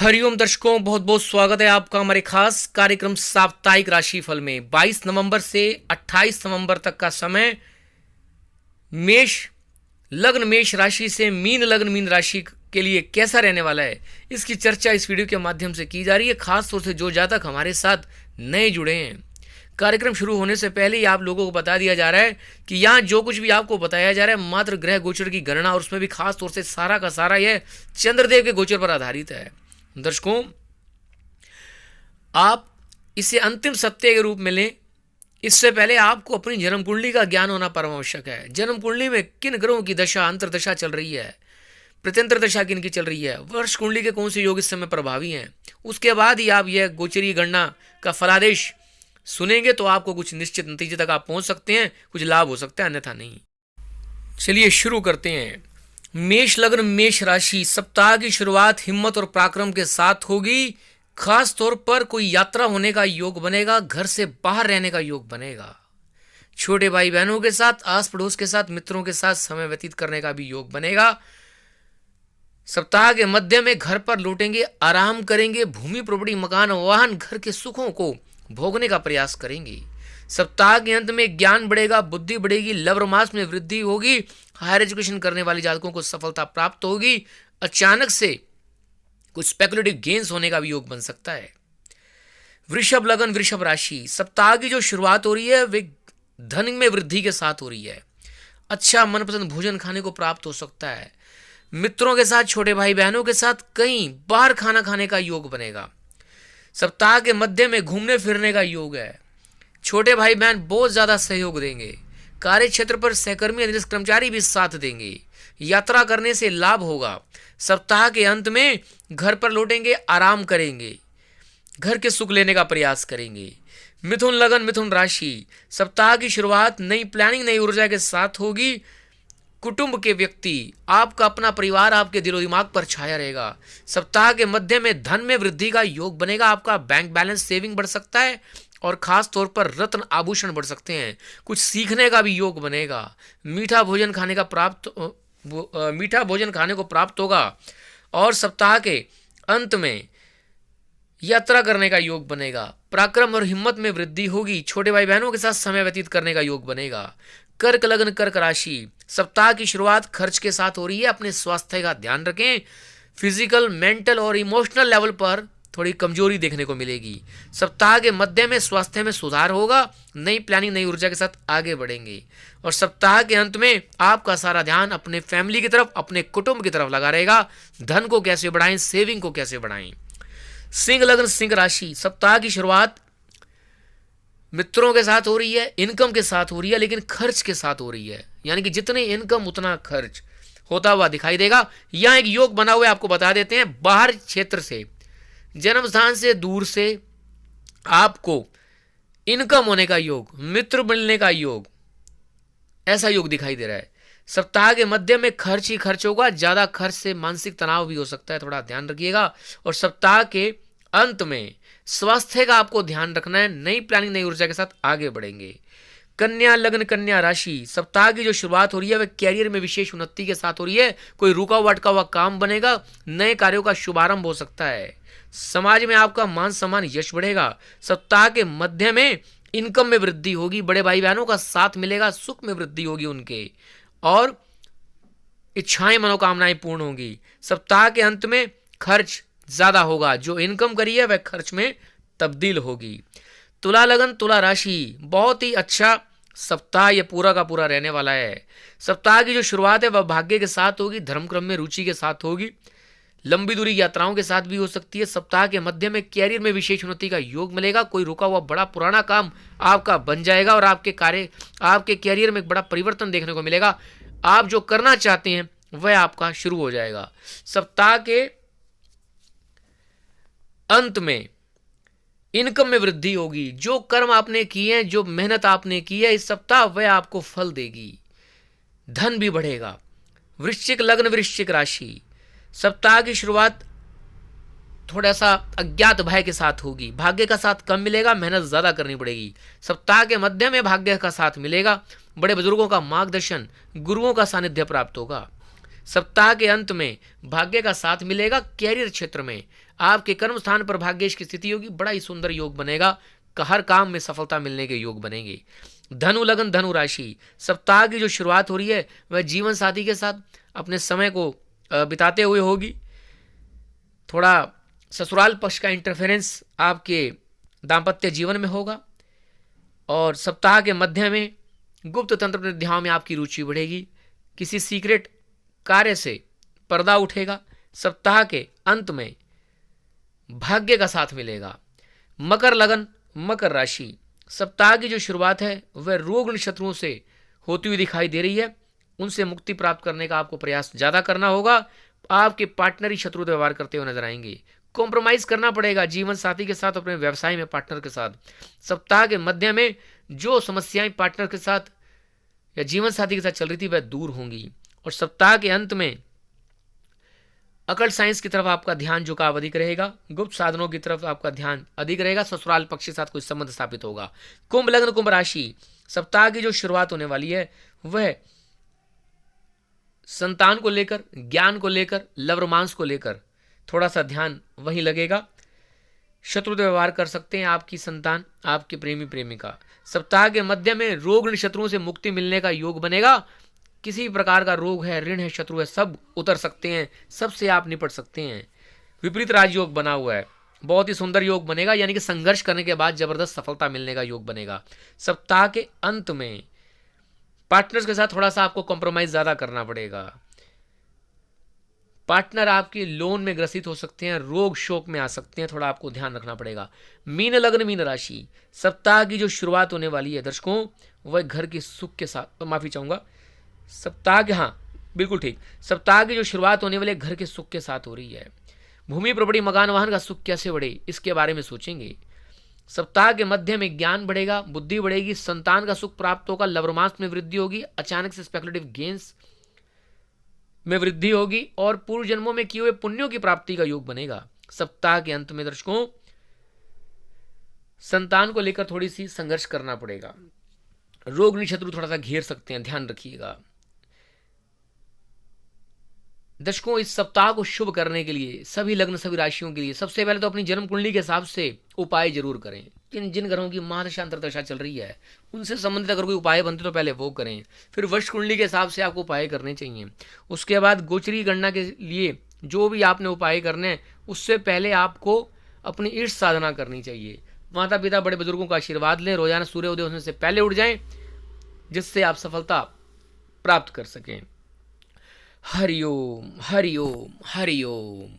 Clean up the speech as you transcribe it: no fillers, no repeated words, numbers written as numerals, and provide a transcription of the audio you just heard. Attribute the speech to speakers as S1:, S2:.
S1: हरिओम दर्शकों, बहुत बहुत स्वागत है आपका हमारे खास कार्यक्रम साप्ताहिक राशिफल में। 22 नवंबर से 28 नवंबर तक का समय मेष लग्न मेष राशि से मीन लग्न मीन राशि के लिए कैसा रहने वाला है, इसकी चर्चा इस वीडियो के माध्यम से की जा रही है। खास तौर से जो जातक हमारे साथ नए जुड़े हैं, कार्यक्रम शुरू होने से पहले ही आप लोगों को बता दिया जा रहा है कि यहाँ जो कुछ भी आपको बताया जा रहा है मात्र ग्रह गोचर की गणना, और उसमें भी खास तौर से सारा का सारा यह चंद्रदेव के गोचर पर आधारित है। दर्शकों, आप इसे अंतिम सत्य के रूप में लें, इससे पहले आपको अपनी जन्म कुंडली का ज्ञान होना परम आवश्यक है। जन्म कुंडली में किन ग्रहों की दशा अंतर्दशा चल रही है, प्रत्यंतर दशा किन की चल रही है, वर्ष कुंडली के कौन से योग इस समय प्रभावी हैं, उसके बाद ही आप यह गोचरीय गणना का फलादेश सुनेंगे तो आपको कुछ निश्चित नतीजे तक आप पहुंच सकते हैं, कुछ लाभ हो सकता है, अन्यथा नहीं। चलिए शुरू करते हैं। मेष लग्न मेष राशि, सप्ताह की शुरुआत हिम्मत और पराक्रम के साथ होगी। खास तौर पर कोई यात्रा होने का योग बनेगा, घर से बाहर रहने का योग बनेगा, छोटे भाई बहनों के साथ, आस पड़ोस के साथ, मित्रों के साथ समय व्यतीत करने का भी योग बनेगा। सप्ताह के मध्य में घर पर लौटेंगे, आराम करेंगे, भूमि प्रॉपर्टी मकान वाहन घर के सुखों को भोगने का प्रयास करेंगे। सप्ताह के अंत में ज्ञान बढ़ेगा, बुद्धि बढ़ेगी, लव रोमांस में वृद्धि होगी, हायर एजुकेशन करने वाले जातकों को सफलता प्राप्त होगी। अचानक से कुछ स्पेकुलेटिव गेन्स होने का भी योग बन सकता है। वृषभ लग्न वृषभ राशि, सप्ताह की जो शुरुआत हो रही है वे धन में वृद्धि के साथ हो रही है। अच्छा मनपसंद भोजन खाने को प्राप्त हो सकता है। मित्रों के साथ, छोटे भाई बहनों के साथ कहीं बाहर खाना खाने का योग बनेगा। सप्ताह के मध्य में घूमने फिरने का योग है। छोटे भाई बहन बहुत ज्यादा सहयोग देंगे। कार्य क्षेत्र पर सहकर्मी अधीनस्थ कर्मचारी भी साथ देंगे। यात्रा करने से लाभ होगा। सप्ताह के अंत में घर पर लौटेंगे, आराम करेंगे, घर के सुख लेने का प्रयास करेंगे। मिथुन लग्न मिथुन राशि, सप्ताह की शुरुआत नई प्लानिंग नई ऊर्जा के साथ होगी। कुटुंब के व्यक्ति, आपका अपना परिवार आपके दिलो दिमाग पर छाया रहेगा। सप्ताह के मध्य में धन में वृद्धि का योग बनेगा। आपका बैंक बैलेंस सेविंग बढ़ सकता है और खास तौर पर रत्न आभूषण बढ़ सकते हैं। कुछ सीखने का भी योग बनेगा। मीठा भोजन खाने को प्राप्त होगा और सप्ताह के अंत में यात्रा करने का योग बनेगा। पराक्रम और हिम्मत में वृद्धि होगी। छोटे भाई बहनों के साथ समय व्यतीत करने का योग बनेगा। कर्क लग्न कर्क राशि, सप्ताह की शुरुआत खर्च के साथ हो रही है। अपने स्वास्थ्य का ध्यान रखें। फिजिकल, मेंटल और इमोशनल लेवल पर थोड़ी कमजोरी देखने को मिलेगी। सप्ताह के मध्य में स्वास्थ्य में सुधार होगा। नई प्लानिंग नई ऊर्जा के साथ आगे बढ़ेंगे और सप्ताह के अंत में आपका सारा ध्यान अपने फैमिली की तरफ, अपने कुटुंब की तरफ लगा रहेगा। धन को कैसे बढ़ाएं, सेविंग को कैसे बढ़ाएं। सिंह लग्न सिंह राशि, सप्ताह की शुरुआत मित्रों के साथ हो रही है, इनकम के साथ हो रही है, लेकिन खर्च के साथ हो रही है। यानी कि जितने इनकम उतना खर्च होता हुआ दिखाई देगा। यहां एक योग बना हुआ है, आपको बता देते हैं। बाहर क्षेत्र से, जन्म स्थान से दूर से आपको इनकम होने का योग, मित्र मिलने का योग, ऐसा योग दिखाई दे रहा है। सप्ताह के मध्य में खर्च ही खर्च होगा। ज्यादा खर्च से मानसिक तनाव भी हो सकता है, थोड़ा ध्यान रखिएगा। और सप्ताह के अंत में स्वास्थ्य का आपको ध्यान रखना है। नई प्लानिंग नई ऊर्जा के साथ आगे बढ़ेंगे। कन्या लग्न कन्या राशि, सप्ताह की जो शुरुआत हो रही है वह कैरियर में विशेष उन्नति के साथ हो रही है। कोई रुका हुआ अटका हुआ काम बनेगा। नए कार्यों का शुभारंभ हो सकता है। समाज में आपका मान सम्मान यश बढ़ेगा। सप्ताह के मध्य में इनकम में वृद्धि होगी। बड़े भाई बहनों का साथ मिलेगा। सुख में वृद्धि होगी उनके, और इच्छाएं मनोकामनाएं पूर्ण होंगी। सप्ताह के अंत में खर्च ज्यादा होगा। जो इनकम करी है वह खर्च में तब्दील होगी। तुला लगन तुला राशि, बहुत ही अच्छा सप्ताह ये पूरा का पूरा रहने वाला है। सप्ताह की जो शुरुआत है वह भाग्य के साथ होगी। धर्म क्रम में रुचि के साथ होगी। लंबी दूरी यात्राओं के साथ भी हो सकती है। सप्ताह के मध्य में कैरियर में विशेष उन्नति का योग मिलेगा। कोई रुका हुआ बड़ा पुराना काम आपका बन जाएगा और आपके कैरियर में एक बड़ा परिवर्तन देखने को मिलेगा। आप जो करना चाहते हैं वह आपका शुरू हो जाएगा। सप्ताह के अंत में इनकम में वृद्धि होगी। जो कर्म आपने किए हैं, जो मेहनत आपने की है इस सप्ताह, वह आपको फल देगी। धन भी बढ़ेगा। वृश्चिक लग्न वृश्चिक राशि, सप्ताह की शुरुआत थोड़ा सा अज्ञात भय के साथ होगी। भाग्य का साथ कम मिलेगा, मेहनत ज्यादा करनी पड़ेगी। सप्ताह के मध्य में भाग्य का साथ मिलेगा। बड़े बुजुर्गों का मार्गदर्शन, गुरुओं का सानिध्य प्राप्त होगा। सप्ताह के अंत में भाग्य का साथ मिलेगा। कैरियर क्षेत्र में आपके कर्म स्थान पर भाग्येश की स्थिति होगी, बड़ा ही सुंदर योग बनेगा। हर काम में सफलता मिलने के योग बनेंगे। धनु लगन धनु राशि, सप्ताह की जो शुरुआत हो रही है वह जीवन साथी के साथ अपने समय को बिताते हुए होगी। थोड़ा ससुराल पक्ष का इंटरफेरेंस आपके दाम्पत्य जीवन में होगा और सप्ताह के मध्य में गुप्त तंत्र विद्याओं में आपकी रुचि बढ़ेगी। किसी सीक्रेट कार्य से पर्दा उठेगा। सप्ताह के अंत में भाग्य का साथ मिलेगा। मकर लगन मकर राशि, सप्ताह की जो शुरुआत है वह रोग शत्रुओं से होती हुई दिखाई दे रही है। उनसे मुक्ति प्राप्त करने का आपको प्रयास ज्यादा करना होगा। आपके पार्टनर ही शत्रु व्यवहार करते हुए नजर आएंगे। कॉम्प्रोमाइज करना पड़ेगा जीवन साथी के साथ, अपने व्यवसाय में पार्टनर के साथ। सप्ताह के मध्य में जो समस्याएं पार्टनर के साथ या जीवन साथी के साथ चल रही थी वह दूर होंगी। और सप्ताह के अंत में अकल्ट साइंस की तरफ आपका ध्यान झुकाव अधिक रहेगा। गुप्त साधनों की तरफ आपका ध्यान अधिक रहेगा। ससुराल पक्ष के साथ कोई संबंध स्थापित होगा। कुंभ लग्न कुंभ राशि, सप्ताह की जो शुरुआत होने वाली है वह संतान को लेकर, ज्ञान को लेकर, लव रोमांस को लेकर थोड़ा सा ध्यान वहीं लगेगा। शत्रु व्यवहार कर सकते हैं आपकी संतान, आपके प्रेमी प्रेमिका। सप्ताह के मध्य में रोग ऋण शत्रुओं से मुक्ति मिलने का योग बनेगा। किसी प्रकार का रोग है, ऋण है, शत्रु है, सब उतर सकते हैं, सबसे आप निपट सकते हैं। विपरीत राजयोग बना हुआ है, बहुत ही सुंदर योग बनेगा, यानी कि संघर्ष करने के बाद जबरदस्त सफलता मिलने का योग बनेगा। सप्ताह के अंत में पार्टनर्स के साथ थोड़ा सा आपको कॉम्प्रोमाइज ज्यादा करना पड़ेगा। पार्टनर आपके लोन में ग्रसित हो सकते हैं, रोग शोक में आ सकते हैं, थोड़ा आपको ध्यान रखना पड़ेगा। मीन लग्न मीन राशि, सप्ताह की जो शुरुआत होने वाली है दर्शकों वह घर के सुख के साथ, माफी चाहूंगा, सप्ताह के, हाँ बिल्कुल ठीक, सप्ताह की जो शुरुआत होने वाले घर के सुख के साथ हो रही है। भूमि प्रॉपर्टी मकान वाहन का सुख कैसे बढ़े इसके बारे में सोचेंगे। सप्ताह के मध्य में ज्ञान बढ़ेगा, बुद्धि बढ़ेगी, संतान का सुख प्राप्त होगा, लव रोमांस में वृद्धि होगी, अचानक से स्पेकुलेटिव गेन्स में वृद्धि होगी और पूर्व जन्मों में किए हुए पुण्यों की प्राप्ति का योग बनेगा। सप्ताह के अंत में दर्शकों संतान को लेकर थोड़ी सी संघर्ष करना पड़ेगा। रोग ऋण शत्रु थोड़ा सा घेर सकते हैं, ध्यान रखिएगा। दर्शकों इस सप्ताह को शुभ करने के लिए सभी लग्न सभी राशियों के लिए सबसे पहले तो अपनी जन्म कुंडली के हिसाब से उपाय जरूर करें। जिन जिन ग्रहों की महादशा अंतर्दशा चल रही है उनसे संबंधित अगर कोई उपाय बनते तो पहले वो करें, फिर वर्ष कुंडली के हिसाब से आपको उपाय करने चाहिए। उसके बाद गोचरी गणना के लिए जो भी आपने उपाय करने हैं उससे पहले आपको अपनी इष्ट साधना करनी चाहिए। माता पिता बड़े बुजुर्गों का आशीर्वाद लें, रोजाना सूर्य उदय होने से पहले उठ जाएं, जिससे आप सफलता प्राप्त कर सकें। हरिओम हरिओम हरिओम।